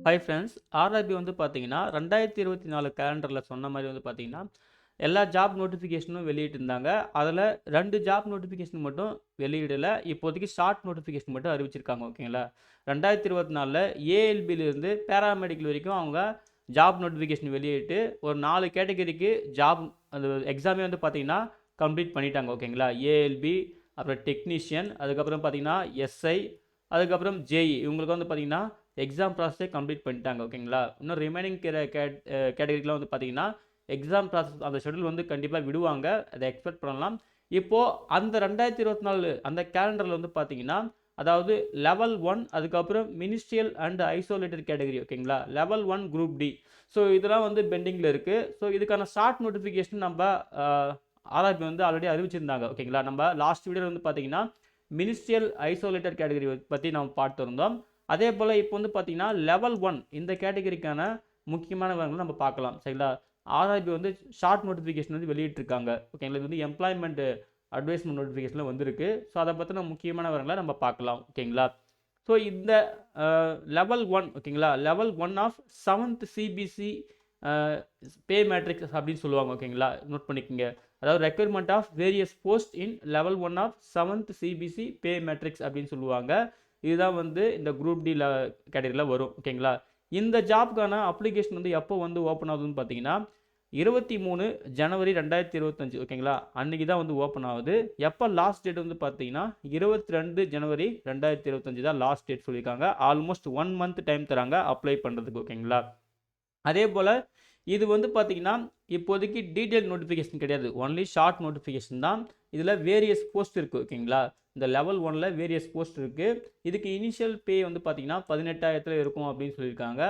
Hi friends. RRB வந்து பார்த்தீங்கன்னா 2024 கேலண்டரில் சொன்ன மாதிரி வந்து பார்த்தீங்கன்னா எல்லா ஜாப் நோட்டிஃபிகேஷனும் வெளியிட்டிருந்தாங்க. அதில் 2 ஜாப் நோட்டிஃபிகேஷன் மட்டும் வெளியிடல. இப்போதைக்கு ஷார்ட் நோட்டிஃபிகேஷன் மட்டும் அறிவிச்சிருக்காங்க. ஓகேங்களா? 2024ல் ஏஎல்பியிலிருந்து பேராமெடிக்கல் வரைக்கும் அவங்க ஜாப் நோட்டிஃபிகேஷன் வெளியிட்டு ஒரு 4 கேட்டகரிக்கு ஜாப் அந்த எக்ஸாமே வந்து பார்த்தீங்கன்னா கம்ப்ளீட் பண்ணிட்டாங்க. ஓகேங்களா? ஏஎல்பி, அப்புறம் டெக்னீஷியன், அதுக்கப்புறம் பார்த்தீங்கன்னா எஸ்ஐ, அதுக்கப்புறம் ஜேஇ இவங்களுக்கு வந்து பார்த்தீங்கன்னா எக்ஸாம் ப்ராசஸே கம்ப்ளீட் பண்ணிட்டாங்க. ஓகேங்களா? இன்னும் ரிமைனிங் கேட்டகரிக்கெலாம் வந்து பார்த்தீங்கன்னா எக்ஸாம் ப்ராசஸ் அந்த ஷெடியூல் வந்து கண்டிப்பாக விடுவாங்க. அதை எக்ஸ்பெக்ட் பண்ணலாம். இப்போது அந்த 2024 அந்த கேலண்டரில் வந்து பார்த்தீங்கன்னா அதாவது லெவல் 1 அதுக்கப்புறம் மினிஸ்ட்ரியல் அண்ட் ஐசோலேட்டட் கேட்டகரி. ஓகேங்களா? Level 1 group D. ஸோ இதெல்லாம் வந்து பெண்டிங்கில் இருக்குது. ஸோ இதுக்கான ஷார்ட் நோட்டிஃபிகேஷன் நம்ம ஆர்ஆர்பி வந்து ஆல்ரெடி அறிவிச்சிருந்தாங்க. ஓகேங்களா? நம்ம லாஸ்ட் வீடியோவில் வந்து பார்த்தீங்கன்னா மினிஸ்ட்ரியல் ஐசோலேட்டட் கேட்டகரி பற்றி நம்ம பார்த்துருந்தோம். அதே போல் இப்போ வந்து பார்த்தீங்கன்னா லெவல் 1 இந்த கேட்டகரிக்கான முக்கியமான விவரங்களை நம்ம பார்க்கலாம். சரிங்களா? ஆர்ஆர்பி வந்து ஷார்ட் நோட்டிஃபிகேஷன் வந்து வெளியிட்டிருக்காங்க. ஓகேங்களா? இது வந்து எம்ப்ளாய்மெண்ட் அட்வைஸ்மெண்ட் நோட்டிஃபிகேஷனில் வந்திருக்கு. ஸோ அதை பற்றின முக்கியமான விவரங்களை நம்ம பார்க்கலாம். ஓகேங்களா? ஸோ இந்த லெவல் 1 ஓகேங்களா? Level 1 of 7th CPC pay matrix அப்படின்னு சொல்லுவாங்க. ஓகேங்களா? நோட் பண்ணிக்கோங்க. அதாவது requirement of various post in level 1 of 7th CPC pay matrix அப்படின்னு சொல்லுவாங்க. இதுதான் வந்து இந்த குரூப் டி கேட்டகரியில் வரும். ஓகேங்களா? இந்த ஜாப்க்கான அப்ளிகேஷன் வந்து எப்போ வந்து ஓப்பன் ஆகுதுன்னு பார்த்தீங்கன்னா 23 ஜனவரி 2025. ஓகேங்களா? அன்றைக்கி தான் வந்து ஓப்பன் ஆகுது. எப்போ லாஸ்ட் டேட் வந்து பார்த்தீங்கன்னா 22 ஜனவரி 2025 தான் லாஸ்ட் டேட் சொல்லியிருக்காங்க. ஆல்மோஸ்ட் 1 மந்த் டைம் தராங்க அப்ளை பண்ணுறதுக்கு. ஓகேங்களா? அதே போல் இது வந்து பார்த்தீங்கன்னா இப்போதைக்கு டீட்டெயில் நோட்டிஃபிகேஷன் கிடையாது. ஒன்லி ஷார்ட் நோட்டிஃபிகேஷன் தான். இதில் வேரியஸ் போஸ்ட் இருக்குது. ஓகேங்களா? இந்த லெவல் 1ல் வேரியஸ் போஸ்ட் இருக்குது. இதுக்கு இனிஷியல் பே வந்து பார்த்தீங்கன்னா 18,000 இருக்கும் அப்படின்னு சொல்லியிருக்காங்க.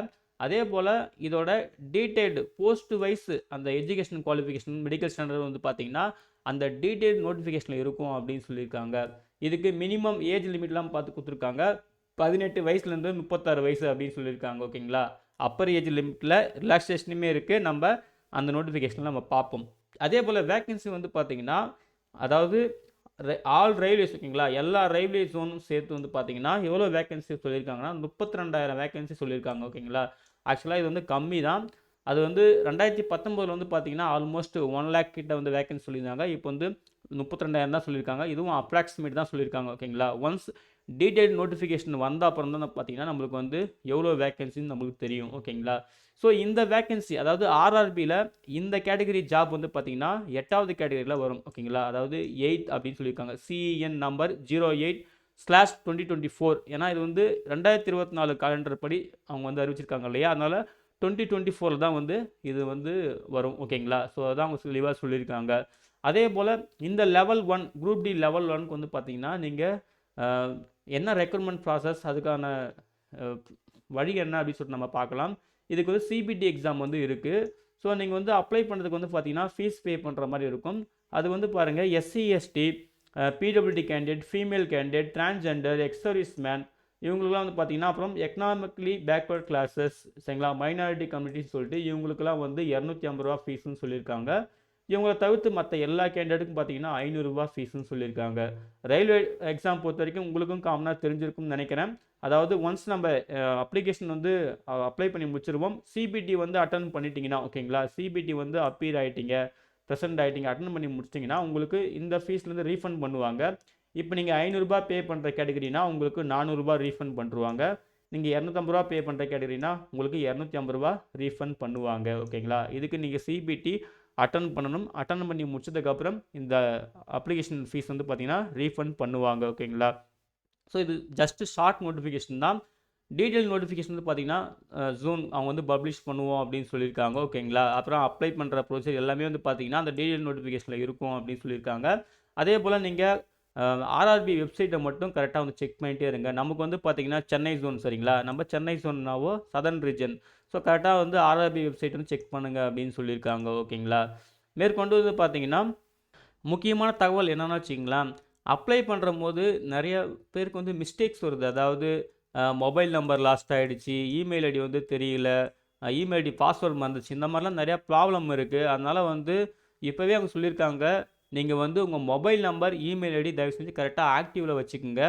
அதே போல் இதோட டீட்டெயில்டு போஸ்ட் வைஸ் அந்த எஜுகேஷன் குவாலிஃபிகேஷன் மெடிக்கல் ஸ்டாண்டர்ட் வந்து பார்த்தீங்கன்னா அந்த டீட்டெயில் நோட்டிஃபிகேஷனில் இருக்கும் அப்படின்னு சொல்லியிருக்காங்க. இதுக்கு மினிமம் ஏஜ் லிமிட்லாம் பார்த்து கொடுத்துருக்காங்க. 18 வயசுலேருந்து 36 வயசு அப்படின்னு சொல்லியிருக்காங்க. ஓகேங்களா? அப்பர் ஏஜ் லிமிட்டில் ரிலாக்ஸேஷனுமே இருக்குது. நம்ம அந்த நோட்டிஃபிகேஷனில் நம்ம பார்ப்போம். அதே போல் வேக்கன்சி வந்து பார்த்தீங்கன்னா அதாவது ஆல் ரயில்வேஸ். ஓகேங்களா? எல்லா ரயில்வே ஜோனும் சேர்த்து வந்து பார்த்தீங்கன்னா எவ்வளோ வேக்கன்சி சொல்லியிருக்காங்கன்னா 32,000 வேக்கன்சி சொல்லியிருக்காங்க. ஓகேங்களா? ஆக்சுவலாக இது வந்து கம்மி தான். அது வந்து 2019 வந்து பார்த்தீங்கன்னா ஆல்மோஸ்ட் 1 லேக் கிட்ட வந்து வேக்கன்சி சொல்லியிருந்தாங்க. இப்போ வந்து 32,000 தான் சொல்லியிருக்காங்க. இதுவும் அப்ராக்சிமேட் தான் சொல்லியிருக்காங்க. ஓகேங்களா? ஒன்ஸ் டீட்டெயில் நோட்டிஃபிகேஷன் வந்த அப்புறம் தான் பார்த்தீங்கன்னா நம்மளுக்கு வந்து எவ்வளோ வேக்கன்சின்னு நம்மளுக்கு தெரியும். ஓகேங்களா? ஸோ இந்த வேக்கன்சி அதாவது ஆர்ஆர்பியில் இந்த கேட்டகரி ஜாப் வந்து பார்த்தீங்கன்னா 8வது கேட்டகரியில் வரும். ஓகேங்களா? அதாவது 8 அப்படின்னு சொல்லியிருக்காங்க. CN number 08/2024. ஏன்னா இது வந்து 2024 கேலண்டர் படி அவங்க வந்து அறிவிச்சிருக்காங்க இல்லையா? அதனால் 2024 தான் வந்து இது வந்து வரும். ஓகேங்களா? ஸோ அதான் அவங்க தெளிவாக சொல்லியிருக்காங்க. அதே போல் இந்த லெவல் 1 குரூப் டி லெவல் 1க்கு வந்து பார்த்தீங்கன்னா நீங்கள் என்ன ரெக்ரூட்மெண்ட் ப்ராசஸ் அதுக்கான வழி என்ன அப்படின்னு சொல்லிட்டு நம்ம பார்க்கலாம். இதுக்கு வந்து சிபிடி எக்ஸாம் வந்து இருக்குது. ஸோ நீங்கள் வந்து அப்ளை பண்ணுறதுக்கு வந்து பார்த்தீங்கன்னா ஃபீஸ் பே பண்ணுற மாதிரி இருக்கும். அது வந்து பாருங்கள் SC ST, PWD candidate, female candidate, transgender, ex-serviceman இவங்களுக்குலாம் வந்து பார்த்தீங்கன்னா அப்புறம் எக்கனாமிக்கலி பேக்வர்ட் கிளாஸஸ் சரிங்களா மைனாரிட்டி கம்யூனிட்டின்னு சொல்லிட்டு இவங்களுக்குலாம் வந்து 250 ரூபா ஃபீஸ்ன்னு சொல்லியிருக்காங்க. இவங்களை தவிர்த்து மற்ற எல்லா கேண்டிடேட்டுக்கும் பார்த்தீங்கன்னா 500 ரூபா ஃபீஸ்ன்னு சொல்லியிருக்காங்க. ரயில்வே எக்ஸாம் பொறுத்த வரைக்கும் உங்களுக்கும் காமனாக தெரிஞ்சிருக்கும்னு நினைக்கிறேன். அதாவது ஒன்ஸ் நம்ம அப்ளிகேஷன் வந்து அப்ளை பண்ணி முடிச்சிருவோம். சிபிடி வந்து அட்டன் பண்ணிட்டீங்கன்னா ஓகேங்களா? சிபிடி வந்து அப்பீர் ஆகிட்டீங்க, ப்ரெசென்ட் ஆகிட்டீங்க, அட்டன் பண்ணி முடிச்சிட்டிங்கன்னா உங்களுக்கு இந்த ஃபீஸ்லேருந்து ரீஃபண்ட் பண்ணுவாங்க. இப்போ நீங்கள் 500 ரூபா பே பண்ணுற கேட்டகரினா உங்களுக்கு 400 ரூபா ரீஃபண்ட் பண்ணுவாங்க. நீங்கள் 250 ரூபா பே பண்ணுற கேட்டகரினா உங்களுக்கு 250 ரூபா ரீஃபண்ட் பண்ணுவாங்க. ஓகேங்களா? இதுக்கு நீங்கள் சிபிடி அட்டன் பண்ணணும். அட்டன் பண்ணி முடிச்சதுக்கப்புறம் இந்த அப்ளிகேஷன் ஃபீஸ் வந்து பார்த்தீங்கன்னா ரீஃபண்ட் பண்ணுவாங்க. ஓகேங்களா? ஸோ இது ஜஸ்ட்டு ஷார்ட் நோட்டிஃபிகேஷன் தான். டீட்டெயில் நோட்டிஃபிகேஷன் வந்து பார்த்தீங்கன்னா ஜூன் அவங்க வந்து பப்ளிஷ் பண்ணுவோம் அப்படின்னு சொல்லியிருக்காங்க. ஓகேங்களா? அப்புறம் அப்ளை பண்ணுற ப்ரொசீஜர் எல்லாமே வந்து பார்த்தீங்கன்னா அந்த டீட்டெயில் நோட்டிஃபிகேஷனில் இருக்கும் அப்படின்னு சொல்லியிருக்காங்க. அதே போல் நீங்கள் ஆர்ஆர்பி வெப்சைட்டை மட்டும் கரெக்டாக வந்து செக் பண்ணிகிட்டே இருங்க. நமக்கு வந்து பார்த்தீங்கன்னா சென்னை ஜோன் சரிங்களா? நம்ம சென்னை ஜோன்னாவோ சதர்ன் ரீஜன். ஸோ கரெக்டாக வந்து ஆர்ஆர்பி வெப்சைட் வந்து செக் பண்ணுங்கள் அப்படின்னு சொல்லியிருக்காங்க. ஓகேங்களா? மேற்கொண்டு வந்து பார்த்தீங்கன்னா முக்கியமான தகவல் என்னென்னு வச்சிங்களேன், அப்ளை பண்ணுறம்போது நிறைய பேருக்கு வந்து மிஸ்டேக்ஸ் வருது. அதாவது மொபைல் நம்பர் லாஸ்ட் ஆகிடுச்சு, இமெயில் ஐடி வந்து தெரியல, இமெயில் ஐடி பாஸ்வேர்ட் மறந்துச்சு, இந்த மாதிரிலாம் நிறையா ப்ராப்ளம் இருக்குது. அதனால் வந்து இப்போவே அவங்க சொல்லியிருக்காங்க நீங்கள் வந்து உங்கள் மொபைல் நம்பர் இமெயில் ஐடி தயவு செஞ்சு கரெக்டாக ஆக்டிவில் வச்சுக்கோங்க.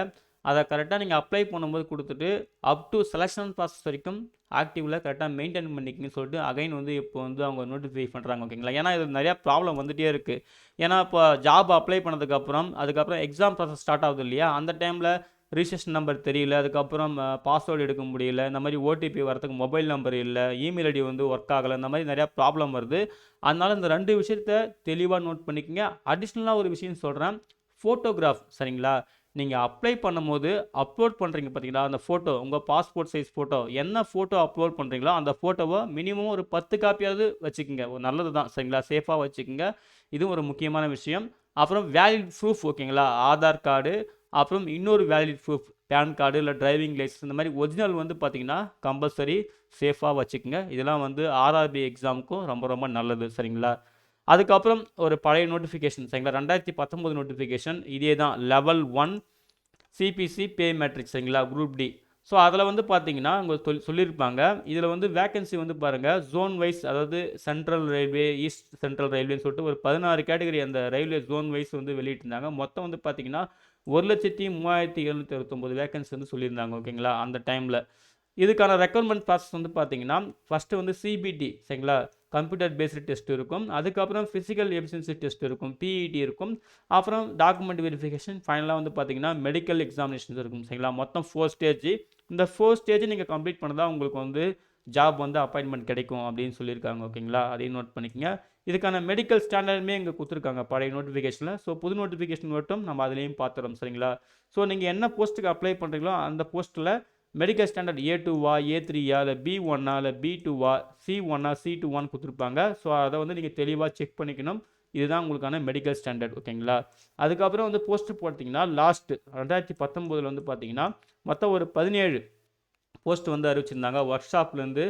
அதை கரெக்டாக நீங்கள் அப்ளை பண்ணும்போது கொடுத்துட்டு அப் டு செலெக்ஷன் ப்ராசஸ் வரைக்கும் ஆக்டிவில் கரெக்டாக மெயின்டைன் பண்ணிக்கிங்கன்னு சொல்லிட்டு அகைன் வந்து இப்போ வந்து அவங்க நோட்டிஃபை பண்ணுறாங்க ஓகேங்களா. ஏன்னா இது நிறையா ப்ராப்ளம் வந்துகிட்டே இருக்குது. ஏன்னா இப்போ ஜாப் அப்ளை பண்ணதுக்கப்புறம் அதுக்கப்புறம் எக்ஸாம் ப்ராசஸ் ஸ்டார்ட் ஆகுது இல்லையா, அந்த டைமில் ரிஜிஸ்ட்ரேஷன் நம்பர் தெரியல, அதுக்கப்புறம் பாஸ்வேர்டு எடுக்க முடியல, இந்த மாதிரி ஓடிபி வரதுக்கு மொபைல் நம்பர் இல்லை, இமெயில் ஐடி வந்து ஒர்க் ஆகலை, இந்த மாதிரி நிறையா ப்ராப்ளம் வருது. அதனால் இந்த 2 விஷயத்த தெளிவாக நோட் பண்ணிக்கோங்க. அடிஷ்னலாக ஒரு விஷயம் சொல்கிறேன், ஃபோட்டோகிராஃப் சரிங்களா. நீங்கள் அப்ளை பண்ணும்போது அப்லோட் பண்ணுறீங்க பார்த்தீங்களா, அந்த ஃபோட்டோ உங்கள் பாஸ்போர்ட் சைஸ் ஃபோட்டோ என்ன ஃபோட்டோ அப்லோட் பண்ணுறீங்களோ அந்த ஃபோட்டோவை மினிமம் ஒரு 10 காப்பியாவது வச்சுக்கோங்க. ஒரு நல்லது தான் சரிங்களா, சேஃபாக வச்சுக்கோங்க. இதுவும் ஒரு முக்கியமான விஷயம். அப்புறம் வேலிட் ப்ரூஃப் ஓகேங்களா, ஆதார் கார்டு, அப்புறம் இன்னொரு வேலிட் ப்ரூஃப் பேன் கார்டு இல்லை டிரைவிங் லைசன்ஸ், இந்த மாதிரி ஒரிஜினல் வந்து பார்த்திங்கன்னா கம்பல்சரி சேஃபாக வச்சுக்கோங்க. இதெல்லாம் வந்து ஆர்ஆர்பி எக்ஸாமுக்கும் ரொம்ப ரொம்ப நல்லது சரிங்களா. அதுக்கப்புறம் ஒரு பழைய நோட்டிஃபிகேஷன் சரிங்களா, 2019 நோட்டிஃபிகேஷன் இதே தான், லெவல் 1 சிபிசி பே மேட்ரிக்ஸ் சரிங்களா, குரூப் டி. ஸோ அதில் வந்து பார்த்தீங்கன்னா அவங்க சொல்லியிருப்பாங்க, இதில் வந்து வேக்கன்சி வந்து பாருங்கள் ஜோன் வைஸ், அதாவது சென்ட்ரல் ரயில்வே, ஈஸ்ட் சென்ட்ரல் ரயில்வேன்னு சொல்லிட்டு ஒரு 16 கேட்டகரி அந்த ரயில்வே ஜோன் வைஸ் வந்து வெளியிட்டிருந்தாங்க. மொத்தம் வந்து பார்த்தீங்கன்னா 1,03,769 வேக்கன்சி வந்து சொல்லியிருந்தாங்க ஓகேங்களா அந்த டைமில். இதுக்கான ரெக்யர்மெண்ட் ப்ராசஸ் வந்து பார்த்தீங்கன்னா ஃபஸ்ட்டு வந்து சிபிடி சரிங்களா, கம்ப்யூட்டர் பேஸ்டு டெஸ்ட் இருக்கும், அதுக்கப்புறம் ஃபிசிக்கல் எஃபிஷியன்சி டெஸ்ட் இருக்கும், பிஇடி இருக்கும், அப்புறம் டாக்குமெண்ட் வெரிஃபிகேஷன், ஃபைனலாக வந்து பார்த்தீங்கன்னா மெடிக்கல் எக்ஸாமினேஷன்ஸ் இருக்கும் சரிங்களா. மொத்தம் 4 ஸ்டேஜ். இந்த 4 ஸ்டேஜ் நீங்கள் கம்ப்ளீட் பண்ணதான் உங்களுக்கு வந்து ஜாப் வந்து அப்பாயின்மெண்ட் கிடைக்கும் அப்படின்னு சொல்லியிருக்காங்க ஓகேங்களா. அதையும் நோட் பண்ணிக்கங்க. இதுக்கான மெடிக்கல் ஸ்டாண்டர்டுமே இங்கே கொடுத்துருக்காங்க பழைய நோட்டிஃபிகேஷனில். ஸோ புது நோட்டிஃபிகேஷன் மட்டும் நம்ம அதுலேயும் பார்த்துறோம் சரிங்களா. ஸோ நீங்கள் என்ன போஸ்ட்டுக்கு அப்ளை பண்ணுறீங்களோ அந்த போஸ்ட்டில் மெடிக்கல் ஸ்டாண்டர்ட் A2வா, A3யா, இல்லை B1ஆ, இல்லை B2வா, C1ஆ, C2வான்னு கொடுத்துருப்பாங்க. ஸோ அதை வந்து நீங்கள் தெளிவாக செக் பண்ணிக்கணும். இதுதான் உங்களுக்கான மெடிக்கல் ஸ்டாண்டர்ட் ஓகேங்களா. அதுக்கப்புறம் வந்து போஸ்ட்டு போட்டிங்கன்னா லாஸ்ட்டு 2019 வந்து பார்த்தீங்கன்னா மொத்தம் ஒரு 17 போஸ்ட் வந்து அறிவிச்சிருந்தாங்க. ஒர்க் ஷாப்லேருந்து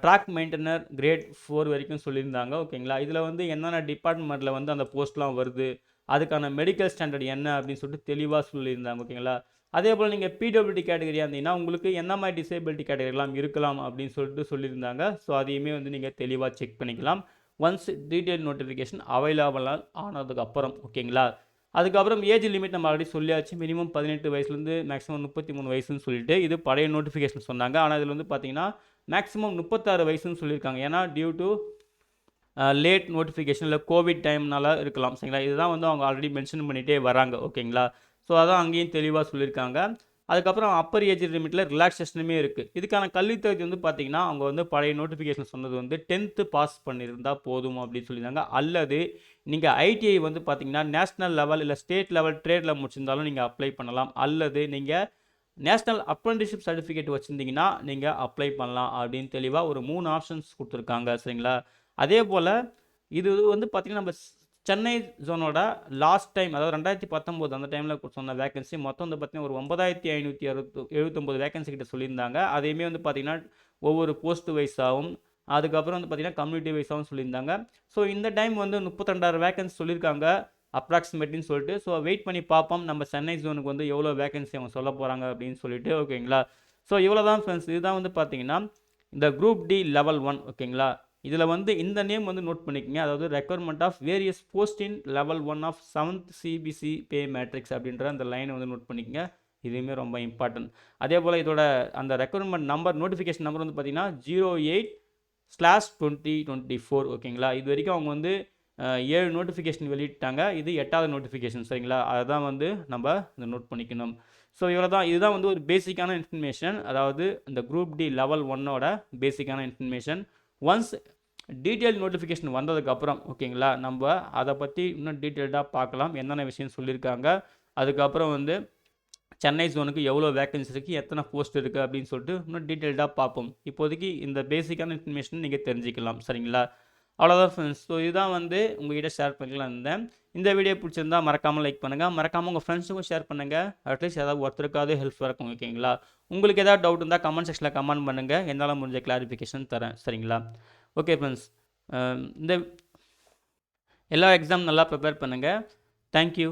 ட்ராக் மெயின்டெனர் கிரேட் 4 வரைக்கும் சொல்லியிருந்தாங்க ஓகேங்களா. இதில் வந்து என்னென்ன டிபார்ட்மெண்ட்டில் வந்து அந்த போஸ்ட்லாம் வருது, அதுக்கான மெடிக்கல் ஸ்டாண்டர்ட் என்ன அப்படின்னு சொல்லிட்டு தெளிவாக சொல்லியிருந்தாங்க ஓகேங்களா. அதே போல் நீங்கள் பிடபிள்யூடி கேட்டகரியாக இருந்தீங்கன்னா உங்களுக்கு என்ன மாதிரி டிசேபிலிட்டி கேட்டகரிலாம் இருக்கலாம் அப்படின்னு சொல்லிட்டு சொல்லியிருந்தாங்க. ஸோ அதையுமே வந்து நீங்கள் தெளிவாக செக் பண்ணிக்கலாம் ஒன்ஸ் டீட்டெயில் நோட்டிஃபிகேஷன் அவைலபிளாக ஆனதுக்கப்புறம் ஓகேங்களா. அதுக்கப்புறம் ஏஜ் லிமிட் நம்ம ஆல்ரெடி சொல்லியாச்சு, மினிமம் 18 வயசுலேருந்து மேக்ஸிமம் 33 வயசுன்னு சொல்லிட்டு இது பழைய நோட்டிஃபிகேஷன் சொன்னாங்க. ஆனால் இதில் வந்து பார்த்தீங்கன்னா மேக்ஸிமம் 36 வயசுன்னு சொல்லியிருக்காங்க. ஏன்னா டியூ டு லேட் நோட்டிஃபிகேஷன் இல்லை கோவிட் டைம்னால இருக்கலாம் சரிங்களா. இதுதான் வந்து அவங்க ஆல்ரெடி மென்ஷன் பண்ணிகிட்டே வராங்க ஓகேங்களா. ஸோ அதான் அங்கேயும் தெளிவாக சொல்லியிருக்காங்க. அதுக்கப்புறம் அப்பர் ஏஜ் லிமிட்டில் ரிலாக்ஸேஷனுமே இருக்குது. இதுக்கான கல்வி தகுதி வந்து பார்த்திங்கன்னா அவங்க வந்து பழைய நோட்டிஃபிகேஷன் சொன்னது வந்து 10th பாஸ் பண்ணியிருந்தால் போதும் அப்படின்னு சொல்லியிருந்தாங்க. அல்லது நீங்கள் ஐடிஐ வந்து பார்த்திங்கன்னா நேஷ்னல் லெவல் இல்லை ஸ்டேட் லெவல் ட்ரேடில் முடிச்சிருந்தாலும் நீங்கள் அப்ளை பண்ணலாம். அல்லது நீங்கள் நேஷ்னல் அப்ரெண்டிஸ்ஷிப் சர்டிஃபிகேட் வச்சுருந்தீங்கன்னா நீங்கள் அப்ளை பண்ணலாம் அப்படின்னு தெளிவாக ஒரு 3 ஆப்ஷன்ஸ் கொடுத்துருக்காங்க சரிங்களா. அதே போல் இது வந்து பார்த்திங்கன்னா நம்ம சென்னை ஜோனோட லாஸ்ட் டைம், அதாவது 2019 அந்த டைமில் சொன்ன வேகன்சி மொத்தம் வந்து பார்த்திங்கன்னா ஒரு 9,579 வேகன்சி கிட்ட சொல்லியிருந்தாங்க. அதையுமே வந்து பார்த்திங்கன்னா ஒவ்வொரு போஸ்ட் வைஸாகவும் அதுக்கப்புறம் வந்து பார்த்திங்கன்னா கம்யூனிட்டி வைஸாகவும் சொல்லியிருந்தாங்க. ஸோ இந்த டைம் வந்து 32,000 வேகன்சி சொல்லியிருக்காங்க அப்ராக்சிமேட்டின்னு சொல்லிட்டு. ஸோ வெயிட் பண்ணி பார்ப்போம் நம்ம சென்னை ஜோனுக்கு வந்து எவ்வளோ வேகன்சி அவங்க சொல்ல போகிறாங்க அப்படின்னு சொல்லிட்டு ஓகேங்களா. ஸோ இவ்வளோ தான் ஃப்ரெண்ட்ஸ். இதுதான் வந்து பார்த்திங்கன்னா இந்த குரூப் டி லெவல் 1 ஓகேங்களா. இதில் வந்து இந்த நேம் வந்து நோட் பண்ணிக்கங்க, அதாவது requirement of various post in level 1 of 7th CPC pay matrix அப்படின்ற அந்த லைனை வந்து நோட் பண்ணிக்கங்க. இதுவுமே ரொம்ப இம்பார்ட்டன்ட். அதே போல் இதோட அந்த ரெக்யர்மெண்ட் நம்பர் நோட்டிஃபிகேஷன் நம்பர் வந்து பார்த்தீங்கன்னா 08/2024 ஓகேங்களா. இது வரைக்கும் அவங்க வந்து 7 நோட்டிஃபிகேஷன் வெளியிட்டாங்க. இது 8வது நோட்டிஃபிகேஷன் சரிங்களா. அதை தான் வந்து நம்ம இந்த நோட் பண்ணிக்கணும். ஸோ இவ்வளோ தான். இதுதான் வந்து ஒரு பேசிக்கான இன்ஃபர்மேஷன், அதாவது இந்த குரூப் டி லெவல் 1ஓட பேசிக்கான இன்ஃபர்மேஷன். ஒன்ஸ் டீட்டெயில் நோட்டிஃபிகேஷன் வந்ததுக்கப்புறம் ஓகேங்களா நம்ம அதை பற்றி இன்னும் டீட்டெயில்டாக பார்க்கலாம், என்னென்ன விஷயம் சொல்லியிருக்காங்க. அதுக்கப்புறம் வந்து சென்னை ஜோனுக்கு எவ்வளோ வேக்கன்சி இருக்குது, எத்தனை போஸ்ட் இருக்குது அப்படின்னு சொல்லிட்டு இன்னும் டீட்டெயில்டாக பார்ப்போம். இப்போதைக்கு இந்த பேசிக்கான இன்ஃபர்மேஷன் நீங்கள் தெரிஞ்சுக்கலாம் சரிங்களா. அவ்வளோதான் ஃப்ரெண்ட்ஸ். ஸோ இதுதான் வந்து உங்கள்கிட்ட ஷேர் பண்ணிக்கலாம் இருந்தேன். இந்த வீடியோ பிடிச்சிருந்தா மறக்காமல் லைக் பண்ணுங்கள், மறக்காமல் உங்கள் ஃப்ரெண்ட்ஸுக்கும் ஷேர் பண்ணுங்கள். அட்லீஸ்ட் ஏதாவது ஒருத்தருக்காவது ஹெல்ப்ஃபுல்லாக இருக்கும் ஓகேங்களா. உங்களுக்கு ஏதாவது டவுட் இருந்தால் கமெண்ட் செக்ஷனில் கமெண்ட் பண்ணுங்கள், என்னால் முடிஞ்ச கிளாரிஃபிகேஷன் தரேன் சரிங்களா. ஓகே ஃப்ரெண்ட்ஸ், இந்த எல்லா எக்ஸாம் நல்லா ப்ரிப்பேர் பண்ணுங்கள். தேங்க்யூ.